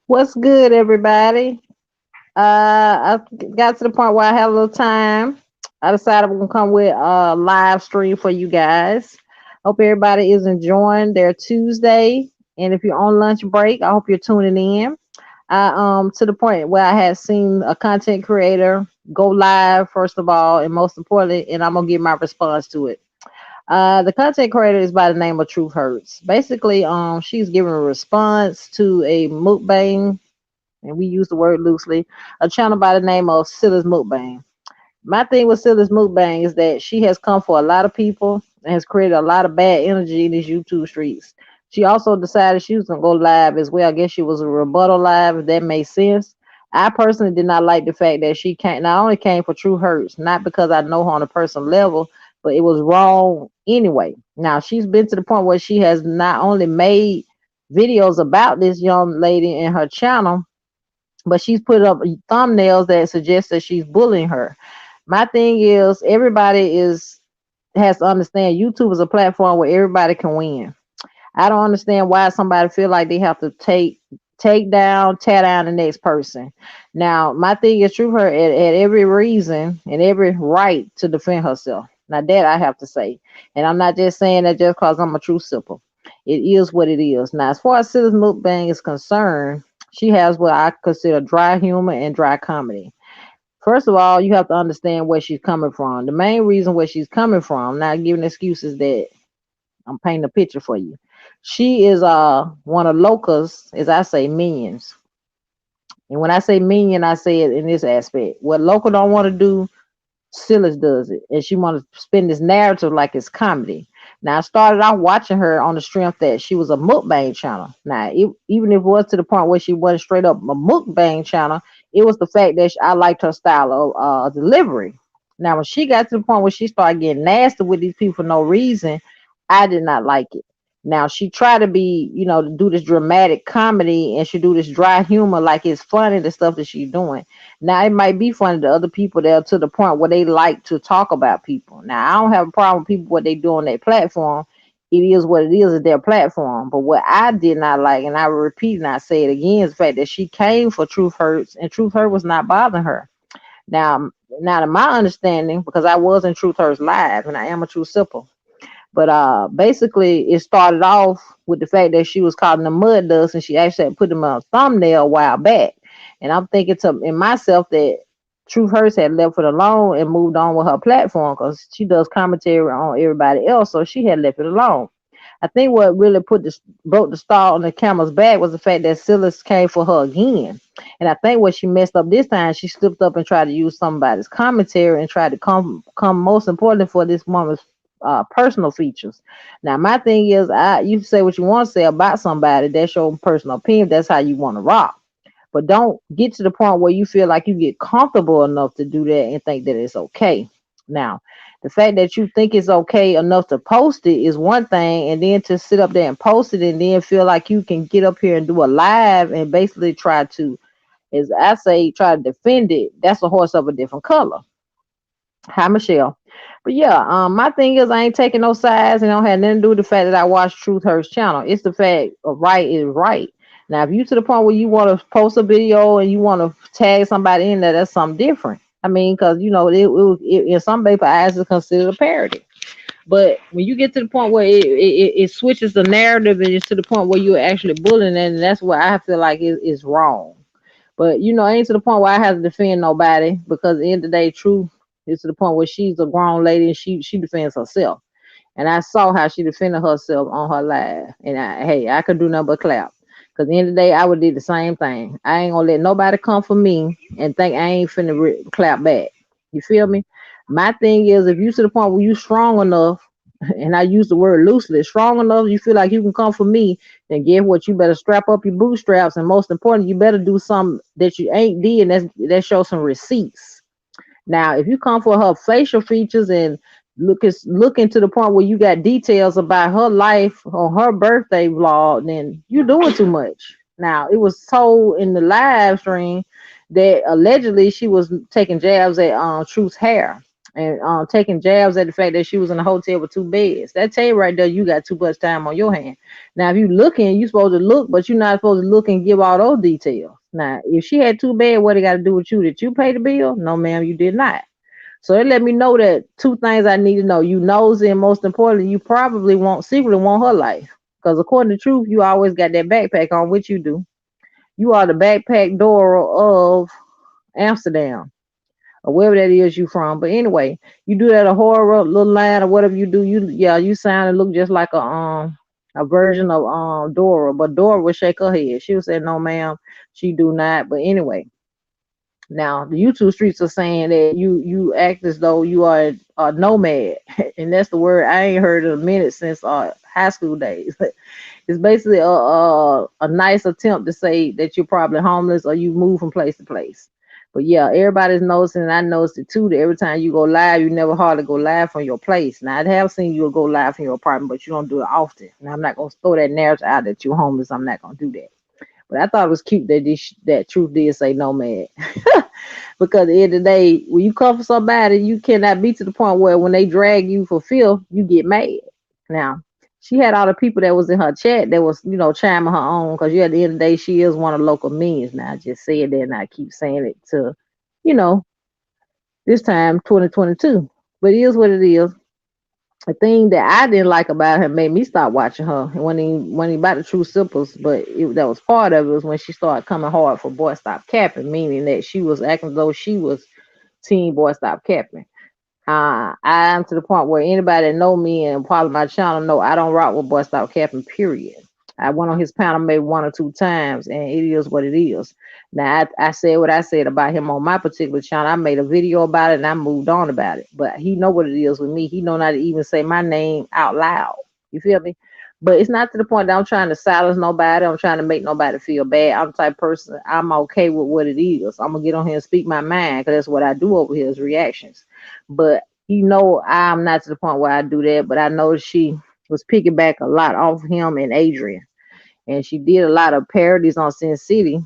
What's good, everybody? I got to the point where I had a little time. I decided I'm gonna come with a live stream for you guys. Hope everybody is enjoying their Tuesday, and if you're on lunch break, I hope you're tuning in. I to the point where I had seen a content creator go live first of all, and most importantly, and I'm gonna give my response to it. The content creator is by the name of Truth Hurts. Basically, she's giving a response to a mukbang, and we use the word loosely, a channel by the name of Silas Mukbang. My thing with Silas Mukbang is that she has come for a lot of people and has created a lot of bad energy in these YouTube streets. She also decided she was gonna go live as well. I guess she was a rebuttal live, if that made sense. I personally did not like the fact that she came not only came for True Hurts, not because I know her on a personal level, but it was wrong anyway. Now she's been to the point where she has not only made videos about this young lady in her channel, but she's put up thumbnails that suggest that she's bullying her. My thing is everybody is has to understand YouTube is a platform where everybody can win. I don't understand why somebody feel like they have to tear down the next person. Now, my thing is true her at every reason and every right to defend herself. Now that I have to say. And I'm not just saying that just because I'm a true sipper. It is what it is. Now, as far as Silas Mukbang is concerned, she has what I consider dry humor and dry comedy. First of all, you have to understand where she's coming from. The main reason where she's coming from, not giving excuses that I'm painting a picture for you. She is one of Loca's, as I say, minions. And when I say minion, I say it in this aspect. What Loca don't want to do, Silas does it, and she want to spin this narrative like it's comedy. Now, I started out watching her on the strength that she was a mukbang channel. Now, even if it was to the point where she wasn't straight up a mukbang channel, it was the fact that I liked her style of delivery. Now, when she got to the point where she started getting nasty with these people for no reason, I did not like it. Now she tried to be, to do this dramatic comedy and she do this dry humor like it's funny the stuff that she's doing. Now it might be funny to other people there to the point where they like to talk about people. Now I don't have a problem with people what they do on their platform. It is what it is at their platform. But what I did not like, and I will repeat and I say it again, is the fact that she came for Truth Hurts and Truth Hurt was not bothering her. Now to my understanding, because I was in Truth Hurts live and I am a true sipper. But basically, it started off with the fact that she was calling them mud dust, and she actually had put them on a thumbnail a while back. And I'm thinking to in myself that Truth Hurst had left it alone and moved on with her platform because she does commentary on everybody else, so she had left it alone. I think what really broke the star on the camera's back was the fact that Silas came for her again. And I think what she messed up this time, she slipped up and tried to use somebody's commentary and tried to come most importantly for this woman's personal features. Now, my thing is, you say what you want to say about somebody. That's your personal opinion. That's how you want to rock. But don't get to the point where you feel like you get comfortable enough to do that and think that it's okay. Now, the fact that you think it's okay enough to post it is one thing, and then to sit up there and post it and then feel like you can get up here and do a live and basically try to, as I say, try to defend it, that's a horse of a different color. Hi, Michelle. But yeah, my thing is I ain't taking no sides and don't have nothing to do with the fact that I watch Truth Hurts channel. It's the fact of right is right. Now, if you to the point where you want to post a video and you want to tag somebody in there, that's something different. I mean, because in some people's eyes, it's considered a parody. But when you get to the point where it switches the narrative and it's to the point where you're actually bullying, and that's what I feel like is wrong. But it ain't to the point where I have to defend nobody because at the end of the day, truth is to the point where she's a grown lady and she defends herself. And I saw how she defended herself on her live. And hey, I could do nothing but clap. Because at the end of the day, I would do the same thing. I ain't gonna let nobody come for me and think I ain't finna clap back. You feel me? My thing is, if you to the point where you strong enough, and I use the word loosely, strong enough, you feel like you can come for me, then guess what? You better strap up your bootstraps, and most important, you better do something that you ain't did, and that shows some receipts. Now, if you come for her facial features and looking to the point where you got details about her life on her birthday vlog, then you're doing too much. Now, it was told in the live stream that allegedly she was taking jabs at Truth's hair. and taking jabs at the fact that she was in a hotel with two beds. That tell you right there, you got too much time on your hand. Now, if you looking, you supposed to look, but you're not supposed to look and give all those details. Now, if she had two beds, what it got to do with you? Did you pay the bill? No, ma'am, you did not. So it let me know that two things I need to know. You nosy, and most importantly, you probably want secretly want her life. Because according to truth, you always got that backpack on, which you do. You are the backpack Dora of Amsterdam or wherever that is you from. But anyway, you do that a horror little line or whatever you do. You sound and look just like a version of Dora, but Dora would shake her head. She would say, "No, ma'am, she do not." But anyway, now the YouTube streets are saying that you act as though you are a nomad, and that's the word I ain't heard in a minute since high school days. It's basically a nice attempt to say that you're probably homeless or you move from place to place. But yeah, everybody's noticing, and I noticed it too, that every time you go live, you never hardly go live from your place. Now, I have seen you go live from your apartment, but you don't do it often. Now, I'm not going to throw that narrative out that you're homeless. I'm not going to do that. But I thought it was cute that that truth did say nomad. Because at the end of the day, when you come for somebody, you cannot be to the point where when they drag you for filth, you get mad. Now, she had all the people that was in her chat that was, chiming her on because at the end of the day, she is one of the local means. Now, I just said that and I keep saying it to, you know, this time 2022. But it is what it is. The thing that I didn't like about her made me stop watching her. And when he about the true simples, but that was part of it was when she started coming hard for Boy Stop Capping, meaning that she was acting as though she was Team Boy Stop Capping. I am to the point where anybody that know me and probably my channel know I don't rock with Boy Stop Capping, period. I went on his panel maybe one or two times, and it is what it is. Now, I said what I said about him on my particular channel. I made a video about it, and I moved on about it. But he know what it is with me. He know not to even say my name out loud. You feel me? But it's not to the point that I'm trying to silence nobody. I'm trying to make nobody feel bad. I'm the type of person, I'm okay with what it is. I'm going to get on here and speak my mind because that's what I do over here is reactions. But I'm not to the point where I do that. But I know she was picking back a lot off him and Adrian, and she did a lot of parodies on Sin City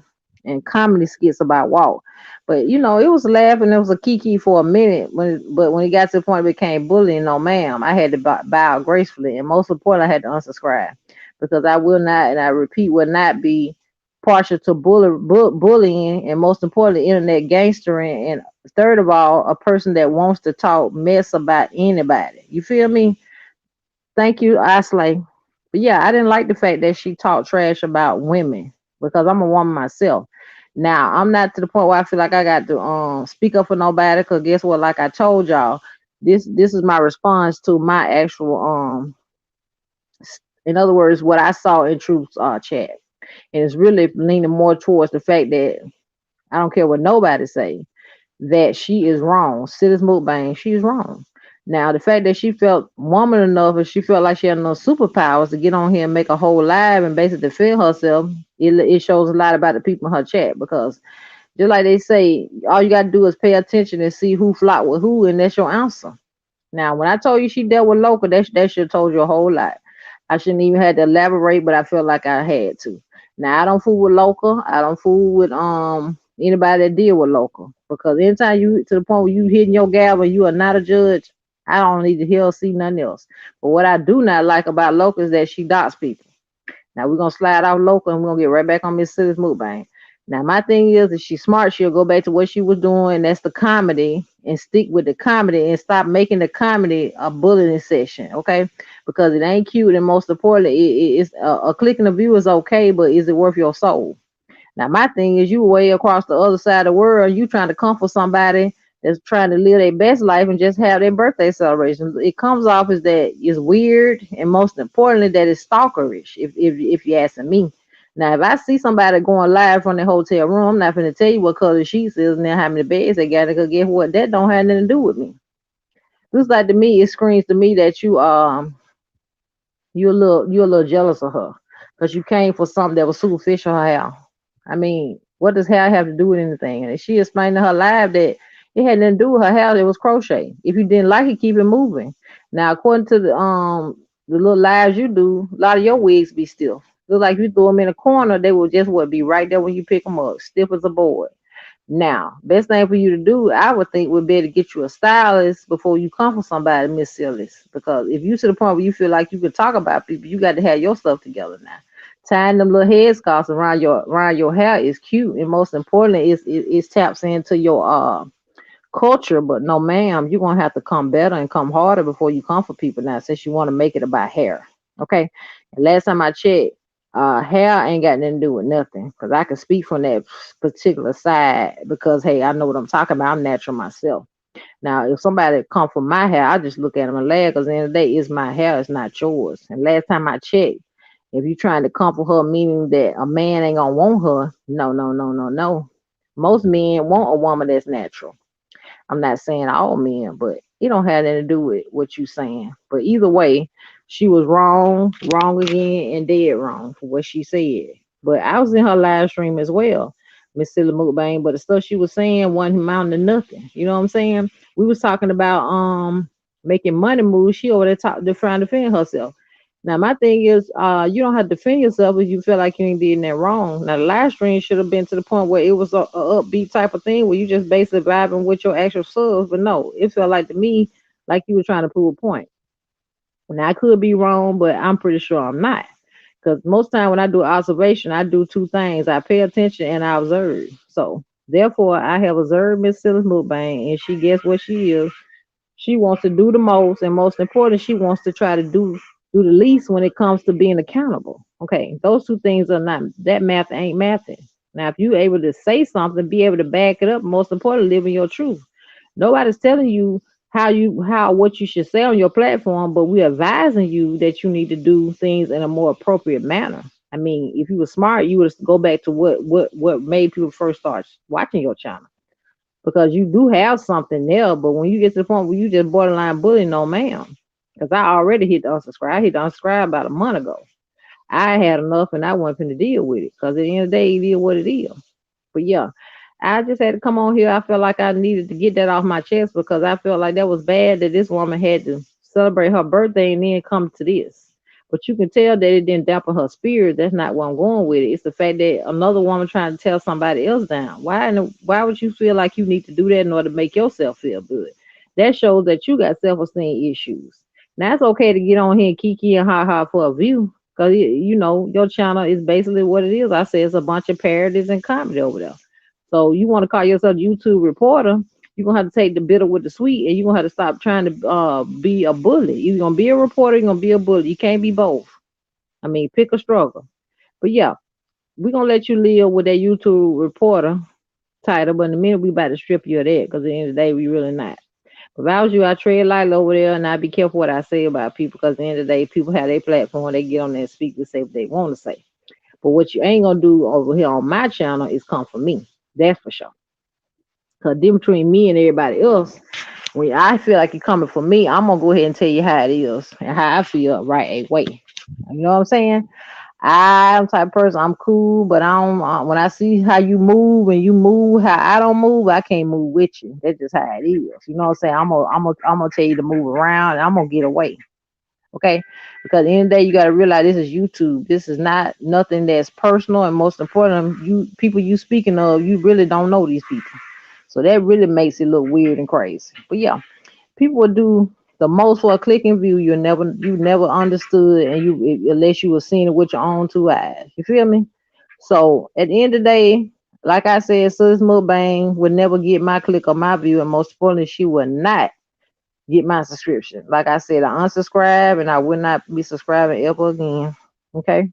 and comedy skits about Walt. But it was laughing. It was a kiki for a minute, but when it got to the point it became bullying, no ma'am, I had to bow gracefully, and most important, I had to unsubscribe because I will not, and I repeat, will not be partial to bullying, and most importantly, internet gangstering, and third of all, a person that wants to talk mess about anybody. You feel me? Thank you, Isley. But yeah, I didn't like the fact that she talked trash about women because I'm a woman myself. Now I'm not to the point where I feel like I got to speak up for nobody. Because guess what? Like I told y'all, this is my response to my actual in other words, what I saw in Truth's chat, and it's really leaning more towards the fact that I don't care what nobody say that she is wrong. Silas Mukbang, she's wrong. Now, the fact that she felt woman enough and she felt like she had enough superpowers to get on here and make a whole live and basically defend herself, it shows a lot about the people in her chat because just like they say, all you got to do is pay attention and see who flock with who, and that's your answer. Now, when I told you she dealt with local, that should have told you a whole lot. I shouldn't even had to elaborate, but I felt like I had to. Now I don't fool with local. I don't fool with anybody that deal with local. Because anytime you to the point where you hitting your gavel, you are not a judge. I don't need to hear or see nothing else. But what I do not like about local is that she dots people. Now we're gonna slide off local and we're gonna get right back on Miss Silly's Mukbang. Now my thing is, if she's smart, she'll go back to what she was doing. That's the comedy, and stick with the comedy and stop making the comedy a bullying session, okay? Because it ain't cute, and most importantly, it's a clicking a view is okay, but is it worth your soul? Now my thing is, you way across the other side of the world, you trying to comfort somebody that's trying to live their best life and just have their birthday celebrations. It comes off as that it's weird, and most importantly, that it's stalkerish. If you asking me. Now, if I see somebody going live from the hotel room, I'm not going to tell you what color sheets is and then how many beds they got. Because guess what? That don't have nothing to do with me. Looks like to me, it screams to me that you're a little jealous of her because you came for something that was superficial. Her hair. I mean, what does hair have to do with anything? And she explained to her live that it had nothing to do with her hair. It was crochet. If you didn't like it, keep it moving. Now, according to the little lives you do, a lot of your wigs be stiff. Look like you throw them in a corner, they will just be right there when you pick them up, stiff as a board. Now, best thing for you to do, I would think, would be to get you a stylist before you come for somebody, Miss Sillis. Because if you to the point where you feel like you can talk about people, you got to have your stuff together now. Tying them little headscarves around your hair is cute, and most importantly, it taps into your culture. But no, ma'am, you're gonna have to come better and come harder before you come for people now, since you want to make it about hair. Okay. And last time I checked, hair ain't got nothing to do with nothing. Because I can speak from that particular side because hey, I know what I'm talking about. I'm natural myself. Now, if somebody come for my hair, I just look at them and laugh because at the end of the day, it's my hair, it's not yours. And last time I checked, if you trying to come for her, meaning that a man ain't gonna want her, no, no, no, no, no. Most men want a woman that's natural. I'm not saying all men, but it don't have anything to do with what you saying. But either way, she was wrong, wrong again, and dead wrong for what she said. But I was in her live stream as well, Miss Silly Mukbang. But the stuff she was saying wasn't amounting to nothing. You know what I'm saying? We was talking about making money moves. She over there trying to defend herself. Now my thing is, you don't have to defend yourself if you feel like you ain't did that wrong. Now the live stream should have been to the point where it was a upbeat type of thing where you just basically vibing with your actual subs. But no, it felt like to me like you were trying to prove a point. Now I could be wrong, but I'm pretty sure I'm not. Because most time when I do observation, I do two things: I pay attention and I observe. So therefore, I have observed Miss Silas Mukbang, and she guess what she is. She wants to do the most, and most important, she wants to try to do the least when it comes to being accountable. Okay, those two things are not that math ain't mathing. Now, if you able to say something, be able to back it up, most importantly, live in your truth. Nobody's telling you how what you should say on your platform, but we're advising you that you need to do things in a more appropriate manner. I mean, if you were smart, you would go back to what made people first start watching your channel because you do have something there. But when you get to the point where you just borderline bullying, no, ma'am, because I already hit the unsubscribe. I hit the unsubscribe about a month ago. I had enough and I wasn't finna deal with it because at the end of the day, it is what it is. But yeah, I just had to come on here. I felt like I needed to get that off my chest because I felt like that was bad that this woman had to celebrate her birthday and then come to this. But you can tell that it didn't dampen her spirit. That's not what I'm going with it. It's the fact that another woman trying to tear somebody else down. Why would you feel like you need to do that in order to make yourself feel good? That shows that you got self-esteem issues. Now it's okay to get on here and kiki and ha ha for a view. Cause you know your channel is basically what it is. I say it's a bunch of parodies and comedy over there. So you want to call yourself a YouTube reporter, you're gonna have to take the bitter with the sweet, and you're gonna have to stop trying to be a bully. You're gonna be a reporter, you're gonna be a bully. You can't be both. I mean, pick a struggle. But yeah, we're gonna let you live with that YouTube reporter title, but in a minute we about to strip you of that because at the end of the day we really not. If I was you, I tread lightly over there and I be careful what I say about people because at the end of the day, people have their platform, they get on there and speak to say what they want to say. But what you ain't gonna do over here on my channel is come for me. That's for sure. Cause difference between me and everybody else, when I feel like you're coming for me, I'm gonna go ahead and tell you how it is and how I feel right away. You know what I'm saying? I'm the type of person. I'm cool, but I don't. When I see how you move and you move how I don't move, I can't move with you. That's just how it is. You know what I'm saying? I'm gonna tell you to move around, and I'm gonna get away. Okay, because at the end of the day, you got to realize this is YouTube. This is not nothing that's personal, and most important, you people you speaking of, you really don't know these people. So that really makes it look weird and crazy. But yeah, people will do the most for a click and view. You never understood, and you unless you were seeing it with your own two eyes. You feel me? So at the end of the day, like I said, Sis Mukbang would never get my click or my view, and most importantly, she would not get my subscription. Like I said, I unsubscribe, and I would not be subscribing ever again. Okay.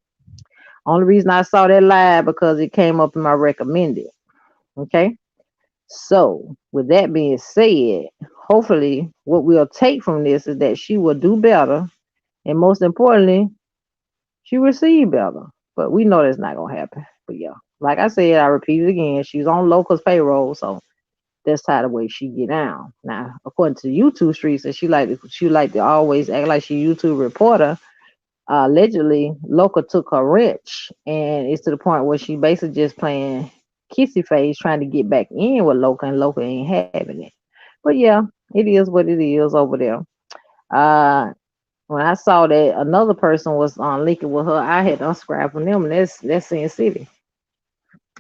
Only reason I saw that live because it came up in my recommended. Okay. So, with that being said, hopefully, what we'll take from this is that she will do better, and most importantly, she will see better. But we know that's not gonna happen. But yeah, like I said, I repeat it again. She's on locals payroll, so that's how the way she get down. Now, according to YouTube streets, and she like to always act like she YouTube reporter. Allegedly, Loca took her wrench, and it's to the point where she basically just playing kissy face, trying to get back in with Loca, and Loca ain't having it. But yeah, it is what it is over there. Uh, when I saw that another person was on linking with her, I had to unsubscribe from them, and that's Sin City.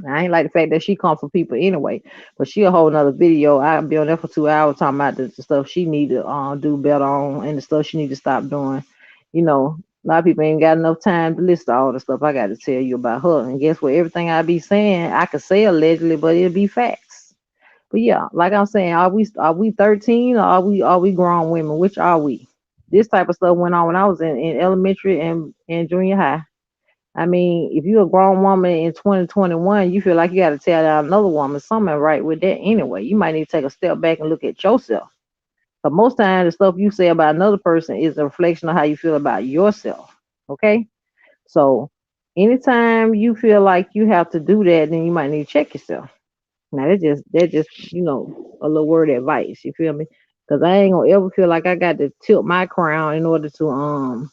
I ain't like the fact that she come for people anyway, but she a whole nother video. I'll be on there for 2 hours talking about the stuff she need to do better on and the stuff she need to stop doing. You know, a lot of people ain't got enough time to list all the stuff I got to tell you about her. And guess what? Everything I be saying, I could say allegedly, but it'll be facts. But yeah, like I'm saying, are we 13 or are we grown women? Which are we? This type of stuff went on when I was in elementary and junior high. I mean, if you're a grown woman in 2021, you feel like you got to tell out another woman something ain't right with that anyway. You might need to take a step back and look at yourself. But most times, the stuff you say about another person is a reflection of how you feel about yourself. Okay? So, anytime you feel like you have to do that, then you might need to check yourself. Now, that's just a little word of advice. You feel me? Because I ain't gonna ever feel like I got to tilt my crown in order to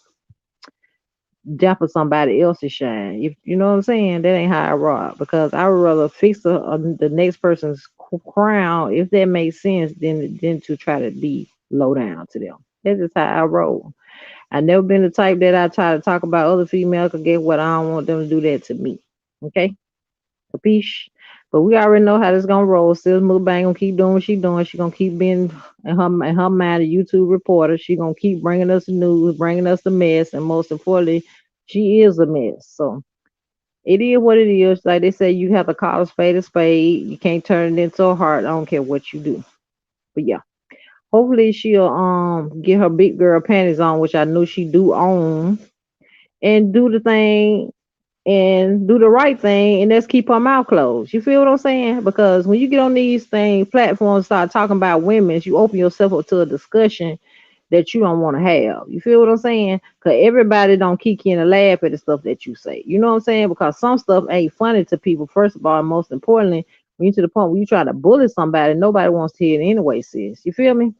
dampen somebody else's shine. If you know what I'm saying, that ain't how I rock. Because I would rather fix the next person's crown if that makes sense than to try to be low down to them. That's just how I roll. I never been the type that I try to talk about other females. Cause get what, I don't want them to do that to me. Okay, capiche? But we already know how this gonna roll. Sis Mukbang gonna keep doing what she doing. She gonna keep being in her mind a YouTube reporter. She gonna keep bringing us the news, bringing us the mess, and most importantly, she is a mess. So it is what it is. Like they say, you have to call a spade a spade. You can't turn it into a heart. I don't care what you do. But yeah, hopefully she'll get her big girl panties on, which I know she do own, and do the thing and do the right thing, and let's keep our mouth closed. You feel what I'm saying? Because when you get on these things platforms, start talking about women, you open yourself up to a discussion that you don't want to have. You feel what I'm saying? Because everybody don't kick in and laugh at the stuff that you say. You know what I'm saying? Because some stuff ain't funny to people. First of all, and most importantly, when you to the point where you try to bully somebody, nobody wants to hear it anyway, sis. You feel me?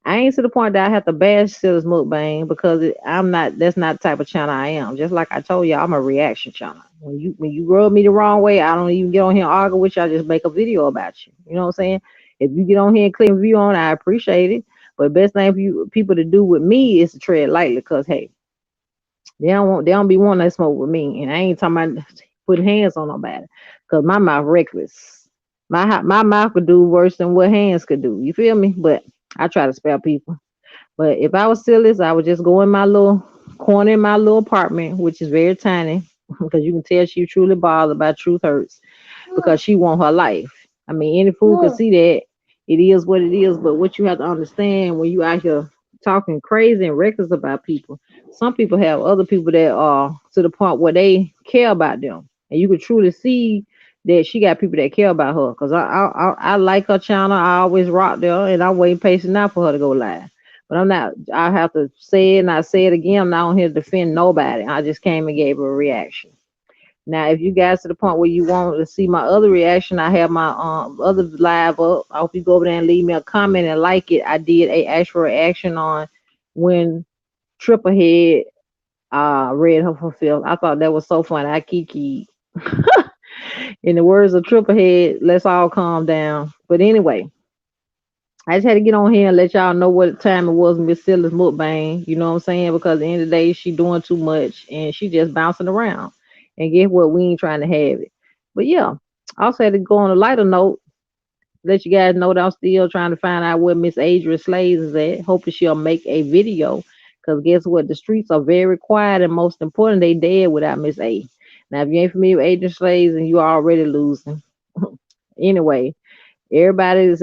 I ain't to the point that I have to bash Silas Mukbang because I'm not. That's not the type of channel I am. Just like I told you, I'm a reaction channel. When you rub me the wrong way, I don't even get on here and argue with you. I just make a video about you. You know what I'm saying? If you get on here and click a view on, I appreciate it. But the best thing for you people to do with me is to tread lightly, cause hey, they don't be wanting to smoke with me, and I ain't talking about putting hands on nobody, cause my mouth reckless. My mouth could do worse than what hands could do. You feel me? But I try to spare people. But if I was still this, I would just go in my little corner in my little apartment, which is very tiny, because you can tell she truly bothered by truth hurts because she want her life. I mean, any fool can see that it is what it is. But what you have to understand when you out here talking crazy and reckless about people, some people have other people that are to the point where they care about them, and you can truly see that she got people that care about her. Cause I like her channel. I always rock there, and I'm waiting patient now for her to go live. But I'm not. I have to say it, and I say it again. I'm not on here to defend nobody. I just came and gave her a reaction. Now, if you guys to the point where you want to see my other reaction, I have my other live up. I hope you go over there and leave me a comment and like it. I did a actual reaction on when Triple Head read her for Phil. I thought that was so funny. I kiki. In the words of Triple Head, let's all calm down. But anyway, I just had to get on here and let y'all know what time it was Miss Silas Mukbang. You know what I'm saying? Because at the end of the day, she doing too much and she just bouncing around. And guess what? We ain't trying to have it. But yeah, I also had to go on a lighter note, let you guys know that I'm still trying to find out where Miss Adria Slays is at. Hoping she'll make a video. Because guess what? The streets are very quiet and most important, they dead without Miss A. Now, if you ain't familiar with Adrian Slays, and you already losing. Anyway, everybody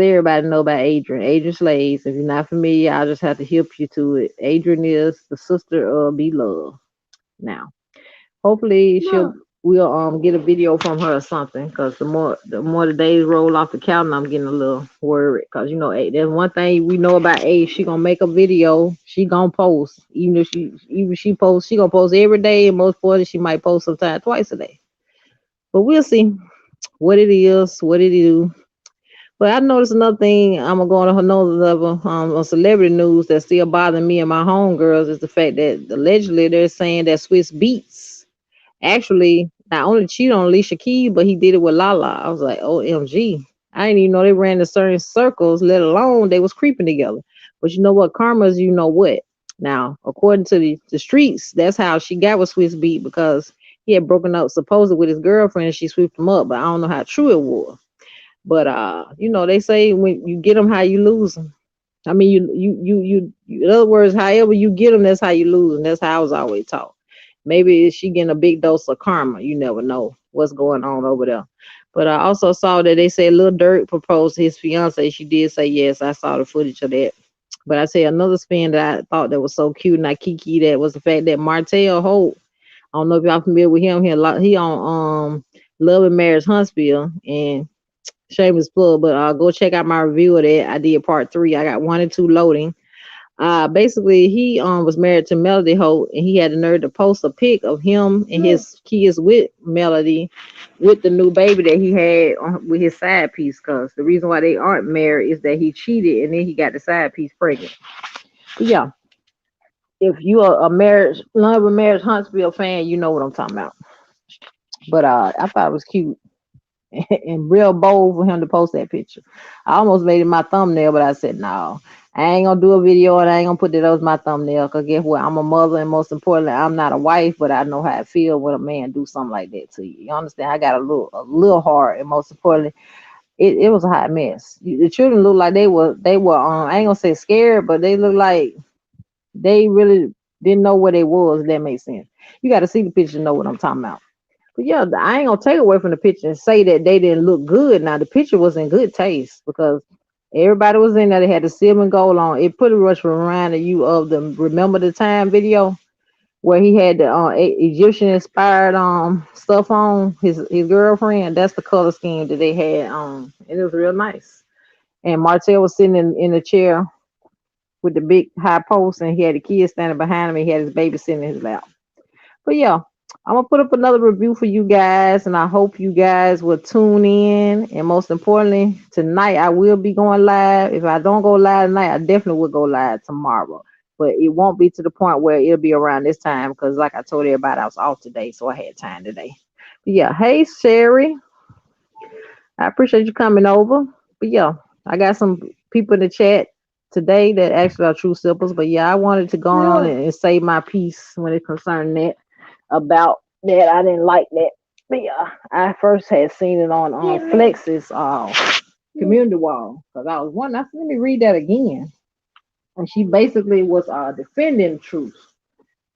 know about Adrian. Adrian Slays. If you're not familiar, I'll just have to help you to it. Adrian is the sister of Be Love. Now, hopefully we'll get a video from her or something. Cause the more the days roll off the calendar, I'm getting a little worried. Cause there's one thing we know about A. She gonna make a video. She gonna post. Even she posts, she gonna post every day. And most importantly, she might post sometime twice a day. But we'll see what it is, what it do. But I noticed another thing. I'm gonna go on another level on celebrity news that still bothering me and my homegirls is the fact that allegedly they're saying that Swiss Beats actually not only cheated on Alicia Keys, but he did it with Lala. I was like, OMG. I didn't even know they ran in certain circles, let alone they was creeping together. But you know what? Karma's you know what. Now, according to the streets, that's how she got with Swiss Beat because he had broken up supposedly with his girlfriend and she swept him up, but I don't know how true it was. But they say when you get them, how you lose them. I mean, in other words, however you get them, that's how you lose, and that's how I was always taught. Maybe she getting a big dose of karma. You never know what's going on over there. But I also saw that they say Lil Durk proposed to his fiance. She did say yes. I saw the footage of that. But I say another spin that I thought that was so cute and I kiki that was the fact that Martell Holt. I don't know if y'all familiar with him. He on Love and Marriage Huntsville, and shameless plug, but go check out my review of that. I did part 3. I got 1 and 2 loading. Basically he was married to Melody Holt, and he had the nerve to post a pic of him and his kids with Melody, with the new baby that he had with his side piece. Cause the reason why they aren't married is that he cheated and then he got the side piece pregnant. But yeah, if you are a marriage love and marriage Huntsville fan, you know what I'm talking about. But I thought it was cute and real bold for him to post that picture. I almost made it my thumbnail, but I said no. I ain't gonna do a video and I ain't gonna put that as my thumbnail. Cause guess what? I'm a mother, and most importantly, I'm not a wife, but I know how it feel when a man do something like that to you. You understand? I got a little heart, and most importantly, it was a hot mess. The children looked like they were I ain't gonna say scared, but they looked like they really didn't know where they was. If that makes sense. You got to see the picture to know what I'm talking about. But yeah, I ain't gonna take away from the picture and say that they didn't look good. Now the picture was in good taste because everybody was in there. They had the silver and gold on. It pretty much reminded you of the Remember the Time video where he had the Egyptian inspired stuff on his girlfriend. That's the color scheme that they had on. And it was real nice. And Martell was sitting in the chair with the big high post, and he had the kid standing behind him. And he had his baby sitting in his lap. But yeah, I'm gonna put up another review for you guys, and I hope you guys will tune in. And most importantly, tonight I will be going live. If I don't go live tonight, I definitely will go live tomorrow. But it won't be to the point where it'll be around this time because, like I told everybody, I was off today, so I had time today. But yeah, hey Sherry, I appreciate you coming over. But yeah, I got some people in the chat today that actually are true sippers. But yeah, I wanted to go on and say my piece when it concerned that about that. I didn't like that. But yeah, I first had seen it on Flex's community wall because I was wondering. I said, let me read that again. And she basically was defending truth.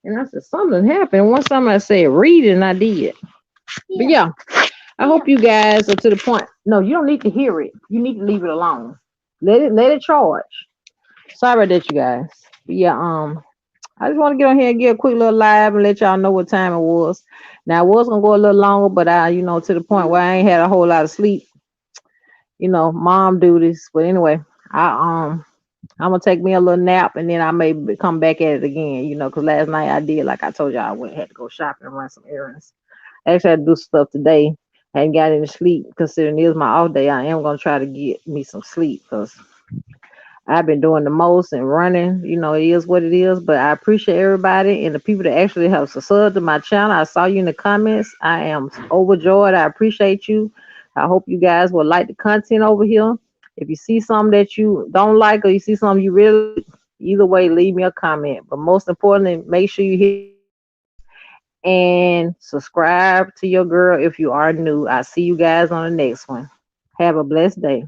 And I said, something happened. Once somebody said read it, and I did. But yeah, I hope you guys are to the point. No, you don't need to hear it. You need to leave it alone. Let it charge. Sorry about that, you guys. But yeah, I just want to get on here and get a quick little live and let y'all know what time it was. Now I was gonna go a little longer, but to the point where I ain't had a whole lot of sleep. Mom duties. But anyway, I'm gonna take me a little nap and then I may come back at it again. Because last night I did, like I told y'all, had to go shopping and run some errands. I actually had to do stuff today. I hadn't got any sleep considering it is my off day. I am gonna try to get me some sleep because I've been doing the most and running. It is what it is. But I appreciate everybody and the people that actually have subscribed to my channel. I saw you in the comments. I am overjoyed. I appreciate you. I hope you guys will like the content over here. If you see something that you don't like or you see something you really like, either way, leave me a comment. But most importantly, make sure you hit and subscribe to your girl if you are new. I'll see you guys on the next one. Have a blessed day.